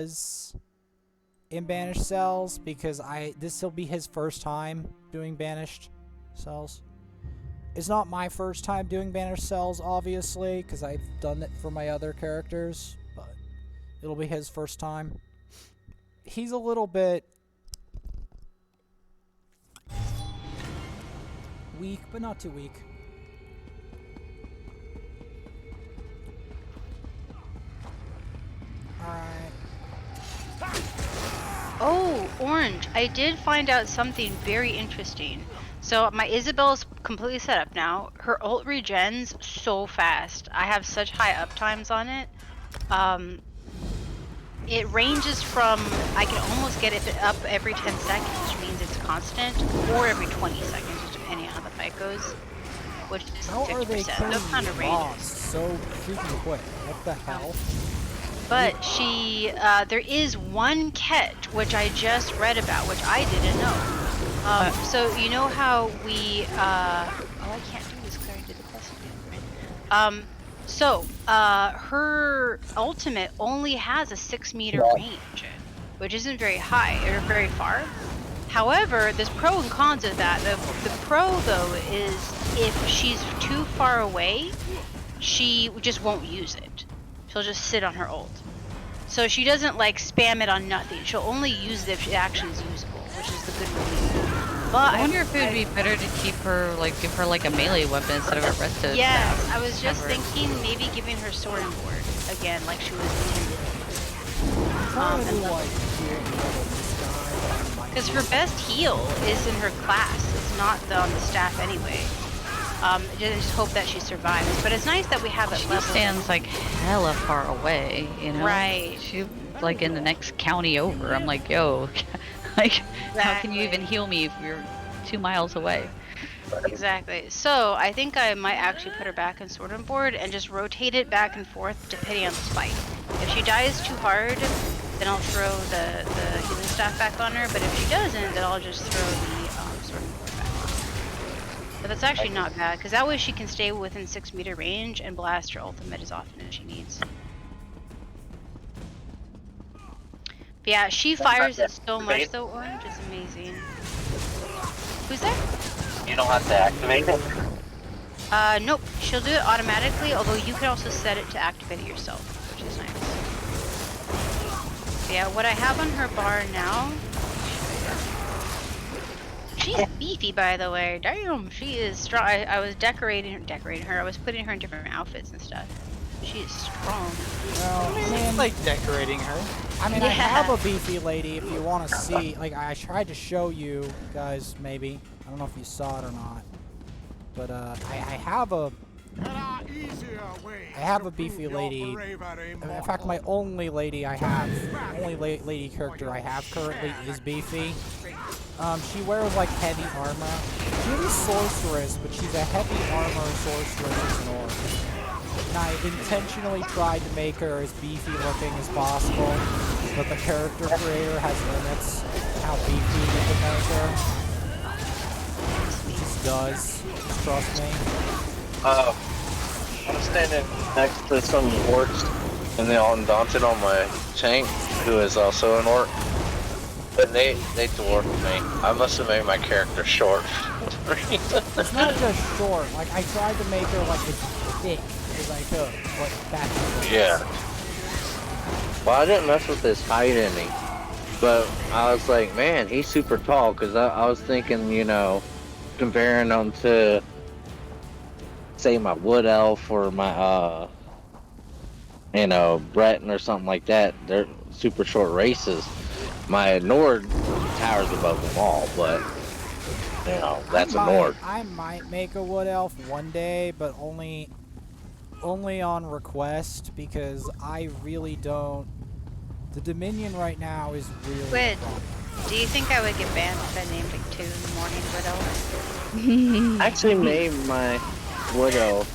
is in Banished cells because this will be his first time doing Banished cells. It's not my first time doing Banished cells, obviously, because I've done it for my other characters, but it'll be his first time. He's a little bit weak, but not too weak. Alright. Oh, Orange, I did find out something very interesting. So my Isabel is completely set up now. Her ult regens so fast. I have such high uptimes on it. It ranges from, I can almost get it up every 10 seconds, which means it's constant, or every 20 seconds, depending on how the fight goes. Which is 50%. Those kind of ranges. So freaking quick. What the hell? But she, there is one catch, which I just read about, which I didn't know. So you know how we, oh, I can't do this because I did the quest again, right? Her ultimate only has a 6-meter range, which isn't very high, or very far. However, there's pro and cons of that. The pro, though, is if she's too far away, she just won't use it. She'll just sit on her ult. So she doesn't like spam it on nothing. She'll only use it if it actually is usable, which is the good relief. But I wonder if it would be better to keep her, like, give her like a melee weapon instead of a rested. Yes, I was just thinking maybe giving her sword and board again, like she was intended. Because her best heal is in her class. It's not on the staff anyway. Just hope that she survives. But it's nice that we have it leveled. She stands like hella far away, you know? Right. She like in the next county over. I'm like, yo, like, how can you even heal me if you're 2 miles away? Exactly. So I think I might actually put her back in sword and board and just rotate it back and forth depending on the spike. If she dies too hard, then I'll throw the healing staff back on her. But if she doesn't, then I'll just throw the sword and board back on her. But that's actually not bad, because that way she can stay within 6-meter range and blast her ultimate as often as she needs. But yeah, she fires it so much though, Orange. It's amazing. Who's there? You don't have to activate it? Nope. She'll do it automatically, although you can also set it to activate it yourself, which is nice. But yeah, what I have on her bar now... She's beefy, by the way. Damn, she is strong. I was decorating her. I was putting her in different outfits and stuff. She is strong. Well, I mean, like decorating her. I mean, yeah. I have a beefy lady if you want to see. Like, I tried to show you guys, maybe. I don't know if you saw it or not. But, I have a beefy lady. In fact, my only lady I have, lady character I have currently is beefy. She wears like heavy armor. She's a sorceress, but she's a heavy armor sorceress as an orc. And I intentionally tried to make her as beefy looking as possible, but the character creator has limits on how beefy you can make her. He just does. Just trust me. I'm standing next to some orcs and the Undaunted on my tank, who is also an orc. But they dwarf me. I must have made my character short. It's not just short. Like, I tried to make her like as thick as I could. But that's yeah. Well, I didn't mess with his height any. But I was like, man, he's super tall. Because I was thinking, you know, comparing him to, say, my wood elf or my, you know, Breton or something like that. They're super short races. My Nord towers above them all, but, you know, that's a Nord. I might make a wood elf one day, but only on request, because I really don't... The Dominion right now is really... Wait, do you think I would get banned if I named like 2 in the morning wood elf? I actually made my wood elf.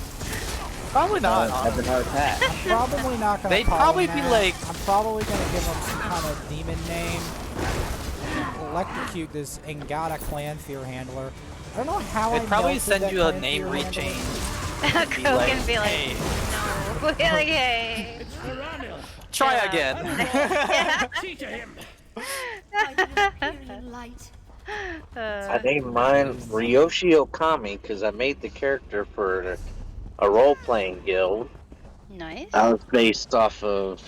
Probably not. Have an attack. I'm probably not gonna. They'd probably be like. I'm probably gonna give them some kind of demon name. Electrocute this Engata clan fear handler. I don't know how. They'd probably send you a name rechange. Coke and be like, no, like, hey. Try Yeah. again. See to him. I named mine Ryoshi Okami because I made the character for a role-playing guild. Nice. I was based off of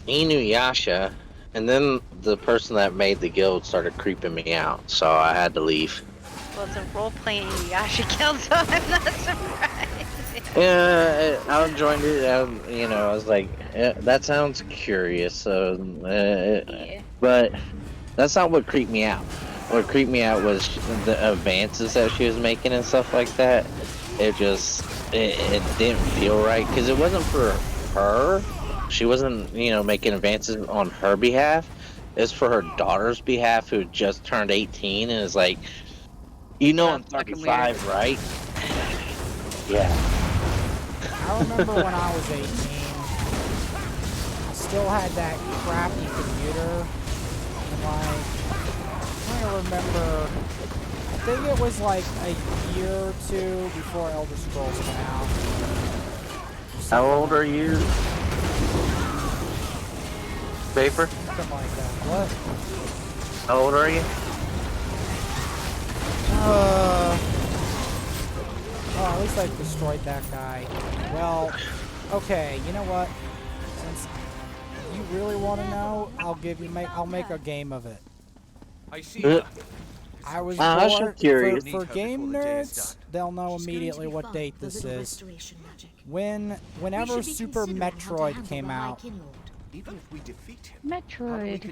Inuyasha, and then the person that made the guild started creeping me out, so I had to leave. Well, it's a role-playing Yasha Guild, so I'm not surprised. Yeah, I joined it. I was like, that sounds curious. Yeah. But that's not what creeped me out. What creeped me out was the advances that she was making and stuff like that. It didn't feel right because it wasn't for her. She wasn't, making advances on her behalf. It's for her daughter's behalf, who just turned 18 and is like, I'm Sounds fucking 35, right? Yeah. I remember when I was 18, I still had that crappy computer, and like, I'm trying to remember, I think it was like a year or two before Elder Scrolls came out. How old are you? Paper? Something like that. What? How old are you? Oh, at least I destroyed that guy. Well, okay, you know what? Since you really want to know, I'll make a game of it. I see. I was I was born, curious. for game nerds, they'll know immediately what date this is. Whenever Super Metroid came out, Even if we defeat him, Metroid.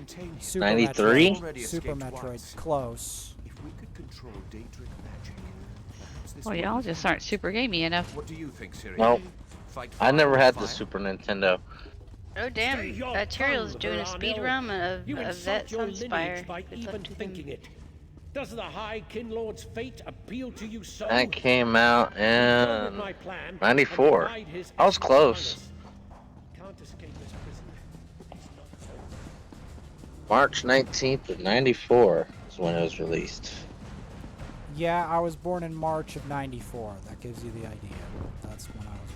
Super 93? Metroid, Super Metroid, close. If we could control Daedric magic, perhaps this Well, would y'all be just fine. aren't super gamey enough. What do you think, Siri? Nope. Fight I fire never with had the fire? Super Nintendo. Oh damn, Stay your Bacterial's tongue, doing a Veranil. speed run of You that insult your Sunspire. lineage by It's up even to thinking him. it. Does the High Kinlord's fate appeal to you so? That came out Go with in my plan and 94. divide his I was essence close. among us. Can't escape this prison. He's not so. March 19th of 94 is when it was released. Yeah, I was born in March of '94. That gives you the idea. That's when I was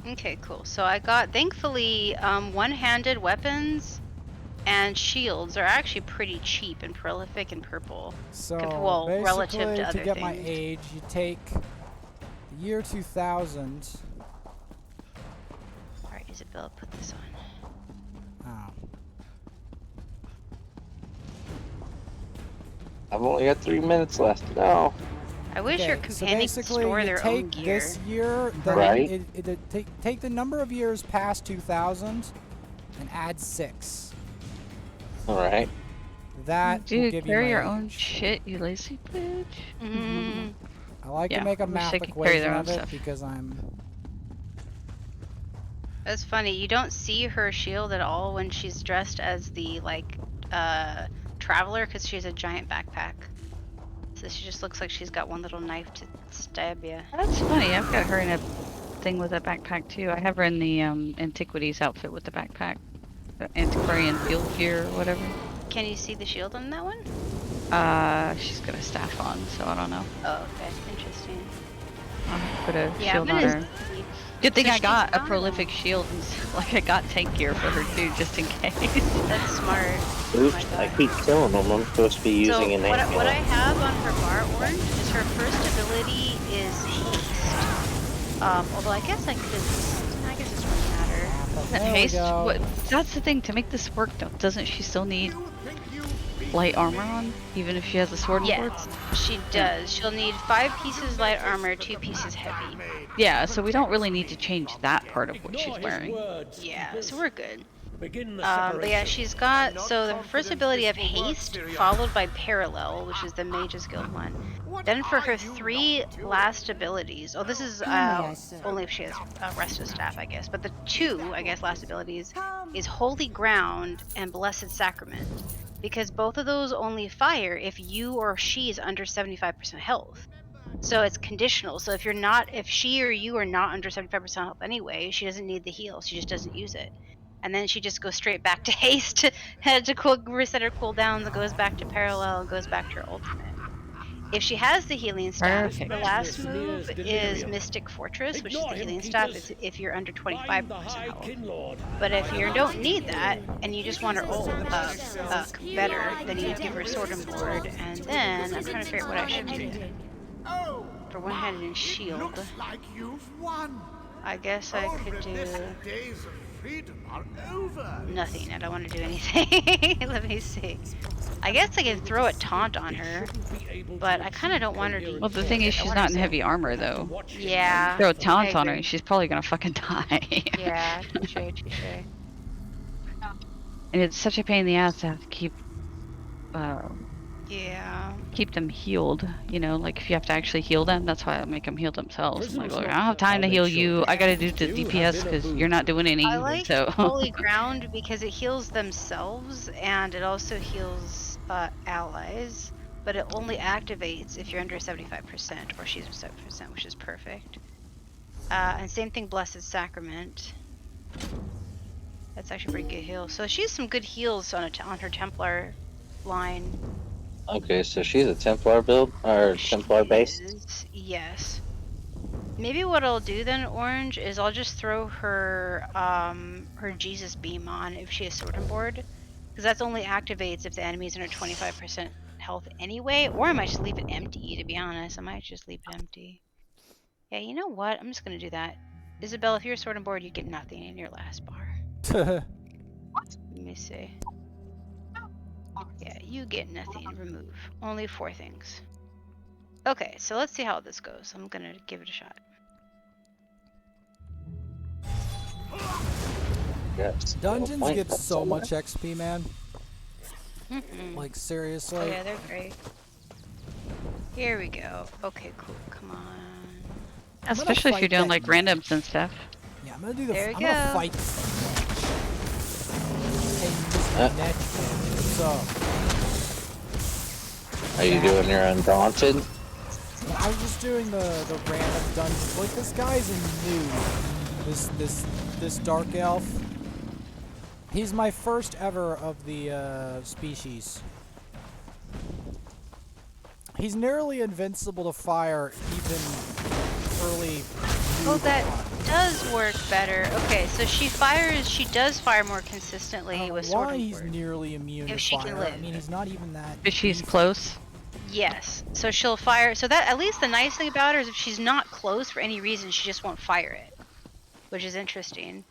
born. Okay, cool. So I got, thankfully, one-handed weapons and shields are actually pretty cheap and prolific in purple. So Well, relative to basically, other to get my things. age, you take the year 2000. Alright, Isabella, put this on. Oh. I've only got 3 minutes left. No. I wish your Okay, so companions could basically, store you their own take gear. this year, then Right. take the number of years past 2000 and add 6. Alright. That will Dude, give you carry my your own age. shit, you lazy bitch. Mm, I like Yeah, to make a I wish math they could carry equation their own of it stuff. because I'm. that's funny. You don't see her shield at all when she's dressed as the, like, traveler because she has a giant backpack. So she just looks like she's got one little knife to stab you. That's funny. I've got her in a thing with a backpack too. I have her in the antiquities outfit with the backpack, the antiquarian field gear or whatever. Can you see the shield on that one? She's got a staff on, so I don't know. Oh, okay. Interesting. I'll put a Yeah, shield I'm on gonna her. see. Good thing So I she's got a got prolific shield, and like I got tank gear for her too, just in case. That's smart. Oops, Oh my I God. keep killing them. I'm supposed to be using an what I amulet. have on her bar orange is her first ability is haste. Although I guess I guess it doesn't matter. Doesn't There we haste. go. What? That's the thing. To make this work, doesn't she still need light armor on, even if she has a sword and Yes, swords? she does. She'll need 5 pieces light armor, 2 pieces heavy. Yeah. So we don't really need to change that part of what she's Ignore his wearing. words, Yeah, people. so we're good. Begin the But yeah, separation. she's got, so the first ability of haste, followed by parallel, which is the mage's guild one. Then for her 3 last abilities, oh, this is only if she has rested staff, I guess. But the 2, I guess, last abilities is holy ground and blessed sacrament, because both of those only fire if you or she is under 75% health. So it's conditional. So if she or you are not under 75% health anyway, she doesn't need the heal. She just doesn't use it. And then she just goes straight back to haste, to reset her cooldowns, and goes back to parallel, and goes back to her ultimate. If she has the healing staff, Perfect. the last move is Mystic Fortress, which is the healing staff. It's if you're under 25% Find the High health. Kinlord. But if you don't need that and you just want her ult better, then you give her sword and board. And then I'm trying to figure out what I should do Oh, for one-handed and shield. looks like you've won. I guess I could do Days of freedom are over. nothing. I don't want to do anything. Let me see. I guess I can throw a taunt on her, but I kind of don't want her to. Well, the thing is, she's not in heavy armor though. Yeah. Throw a I taunt on her, agree. and she's probably gonna fucking die. Yeah, touche. And it's such a pain in the ass to have to Yeah. keep them healed. You know, like if you have to actually heal them, that's why I make them heal themselves. I'm like, look, I don't have time to heal you. I gotta do the DPS because you're not doing any. I like So Holy Ground because it heals themselves and it also heals allies, but it only activates if you're under 75% or she's 7%, which is perfect. And same thing, Blessed Sacrament. That's actually pretty good heal. So she has some good heals on her Templar line. Okay, so she's a Templar build or Templar base. Is, yes. Maybe what I'll do then, Orange, is I'll just throw her her Jesus beam on if she has sword and board, because that's only activates if the enemy's under 25% health anyway. Or I might just leave it empty. To be honest, I might just leave it empty. Yeah, you know what? I'm just gonna do that. Isabel, if you're sword and board, you get nothing in your last bar. Let me see. Yeah, you get nothing. Remove. Only 4 things. Okay, so let's see how this goes. I'm gonna give it a shot. Yes. Dungeons give so much XP, man. Mm-mm. Like, Oh seriously. yeah, they're great. Here we go. Okay, cool. Come on. especially if you're fight doing that like randoms and stuff. Yeah, I'm gonna do the. There we I'm gonna go. fight. Hey, Mr. Neck, what's up? Are you doing your Undaunted? I was just doing the random dungeons. Like this guy's a noob. This dark elf. He's my first ever of the species. He's nearly invincible to fire, even early. Oh, noob that on. does work better. Okay, so she does fire more consistently with sword Why and he's board. nearly immune If to she fire? can I live. mean, he's not even that. If she's beefy. close. Yes. So she'll fire. So that at least the nice thing about her is if she's not close for any reason, she just won't fire it, which is interesting.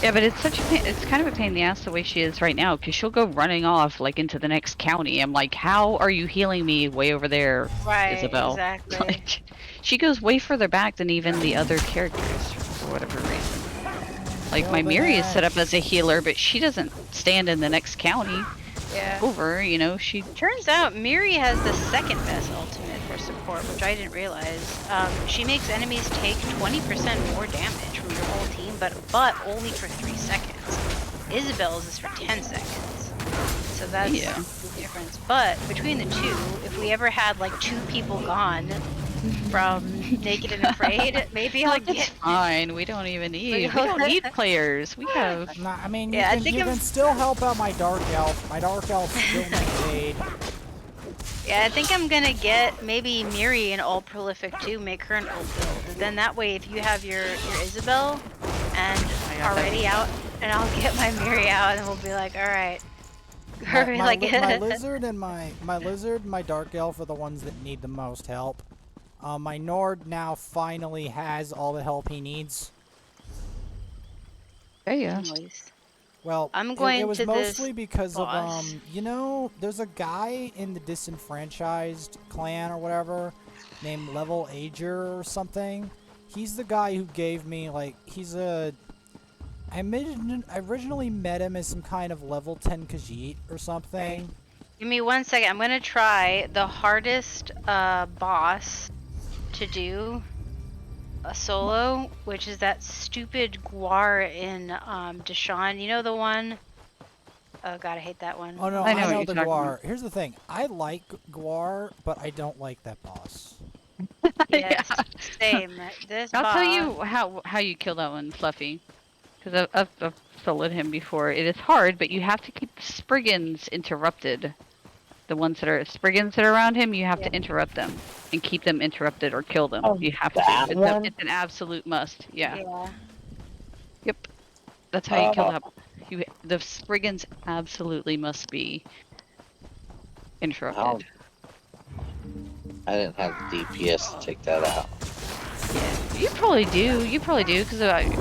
Yeah, but it's such a pain, it's kind of a pain in the ass the way she is right now, because she'll go running off like into the next county. I'm like, how are you healing me way over there, Right. Isabel? Exactly. Like, she goes way further back than even the other characters for whatever reason. Like Well, my then Miri is I- set up as a healer, but she doesn't stand in the next county Yeah. over. You know, she. Turns out Miri has the second best ultimate for support, which I didn't realize. She makes enemies take 20% more damage from your whole team, but only for 3 seconds. Isabel's is for 10 seconds. So that's Yeah. the difference. But between the two, if we ever had like 2 people gone from Naked and Afraid, maybe I'll Like it's get. fine. We don't even need. We don't need players. We have. Nah, I mean, Yeah, I you think can I'm- still help out my dark elf. My dark elf still my aid. Yeah, I think I'm gonna get maybe Miri an all prolific too, make her an ult build. Then that way, if you have your Isabel and already out, and I'll get my Miri out, and we'll be like, all right. My lizard and my dark elf are the ones that need the most help. My Nord now finally has all the help he needs. There you go. Nice. Well, I'm going it was to this mostly because boss. of you know, there's a guy in the disenfranchised clan or whatever named Level Ager or something. He's the guy who gave me like I originally met him as some kind of level 10 Khajiit or something. Give me 1 second. I'm gonna try the hardest boss to do a solo, which is that stupid Guar in Deshaun. You know the one? Oh god, I hate that one. Oh no, I I know know, what the you're talking Guar. Here's the thing. I like Guar, but I don't like that boss. Yes, same. This I'll boss. tell you how you kill that one, Fluffy. Because I've soloed him before. It is hard, but you have to keep Spriggans interrupted. the ones that are Spriggans that are around him, you have Yeah. to interrupt them and keep them interrupted or kill them. Oh, You have to. that one? It's an absolute must. Yeah. Yeah. Yep. That's how you kill Oh. that. The Spriggans absolutely must be interrupted. I didn't have the DPS to take that out. You probably do. You probably do, because I'm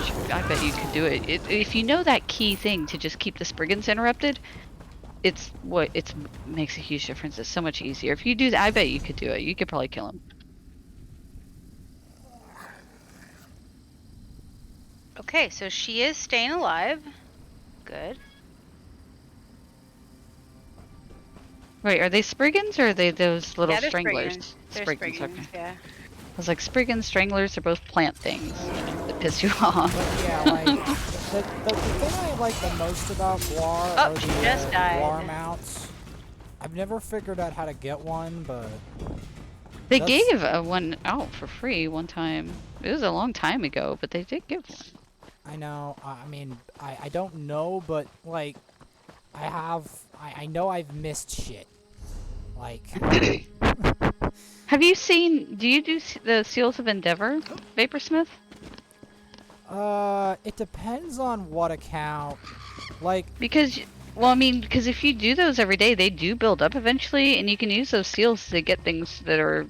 sure. I bet you could do it. If you know that key thing to just keep the Spriggans interrupted, it's makes a huge difference. It's so much easier. If you do that, I bet you could do it. You could probably kill him. Okay, so she is staying alive. Good. Wait, are they Spriggans or are they those little Yeah, they're stranglers? Spriggans. They're Spriggans, Spriggans, okay. yeah. I was like, Spriggans, stranglers are both plant things that piss you off. But yeah, like, the thing I like the most about Guar Oh, are she the just died. Guar mounts. I've never figured out how to get one, but... They That's- gave one out for free one time. It was a long time ago, but they did give one. I know, I mean, I don't know, but, like, I know I've missed shit. Like... Have you seen, do you do the Seals of Endeavor, Vaporsmith? It depends on what account. Like, Because, well, I mean, because if you do those every day, they do build up eventually, and you can use those seals to get things that are,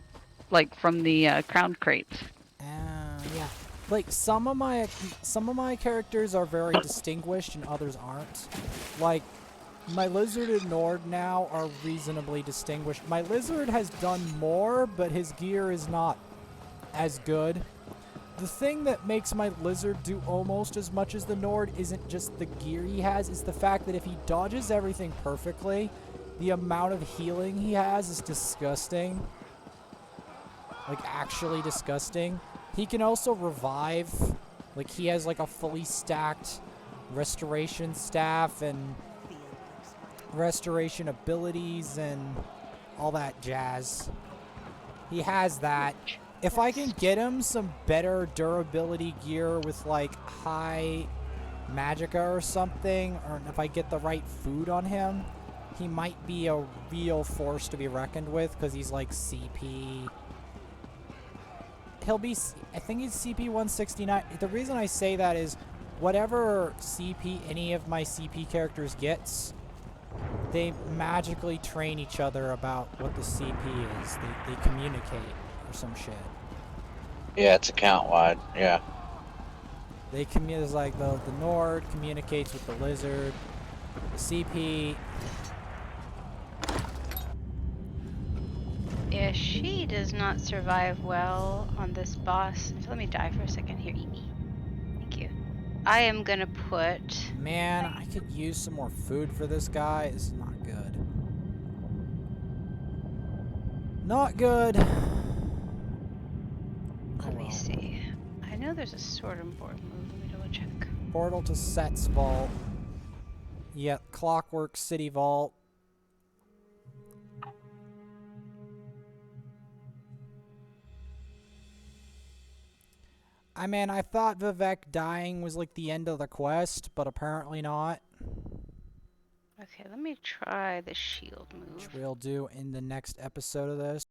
like, from the crown crates. yeah. Like, some of my characters are very distinguished and others aren't. Like, my Lizard and Nord now are reasonably distinguished. My Lizard has done more, but his gear is not as good. The thing that makes my Lizard do almost as much as the Nord isn't just the gear he has, it's the fact that if he dodges everything perfectly, the amount of healing he has is disgusting. Like, actually disgusting. He can also revive. Like, he has, like, a fully stacked restoration staff and restoration abilities and all that jazz. He has that. If I can get him some better durability gear with, like, high magicka or something, or if I get the right food on him, he might be a real force to be reckoned with, because he's, like, CP. He'll be, I think he's CP 169. The reason I say that is, whatever CP any of my CP characters gets, they magically train each other about what the CP is. They communicate or some shit. Yeah, it's account wide. Yeah. They it's like the Nord communicates with the Lizard. The CP. Yeah, she does not survive well on this boss. So let me die for a second here. Eat me. Thank you. I am gonna put... Man, I could use some more food for this guy. This is not good. Not good. Let me see. I know there's a sword and board move. Let me double check. Portal to Set's Vault. Yeah, Clockwork City Vault. I mean, I thought Vivek dying was like the end of the quest, but apparently not. Okay, let me try the shield move. Which we'll do in the next episode of this.